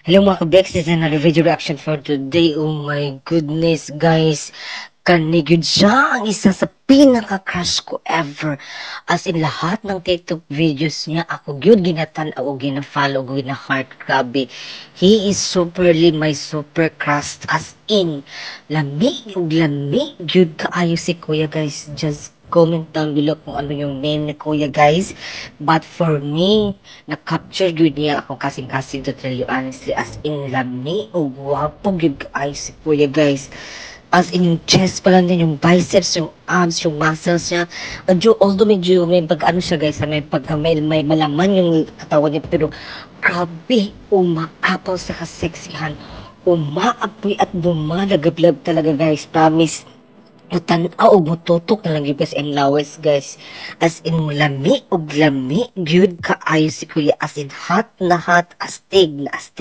Hello mga ka-Bex, this is another video reaction for today. Oh my goodness guys, kanigid siya ang isa sa pinaka-crush ko ever. As in lahat ng TikTok videos niya, ako yun ginatanaw o gina-follow o gina-heart. Grabe, he is superly my super crush. As in, lamig ug lamig yun kaayo si Kuya guys. Just comment down below kung ano yung name ni Kuya guys. But for me, na-capture yun niya akong kasing-kasing to tell you honestly. As in, lami o guwapo yun ay si Kuya guys. As in, yung chest pa lang din, yung biceps, yung abs, yung muscles niya. Although medyo may pag-ano siya guys, may malaman yung katawan niya. Pero grabe, umaapaw sa kaseksihan. Umaapoy at lumalagablab talaga guys, promise. Mutanaw og mututok na lang gyud guys and lawes guys. As in lami og lami gyud kaayo si Kuya, as in hot na hot, astig na astig.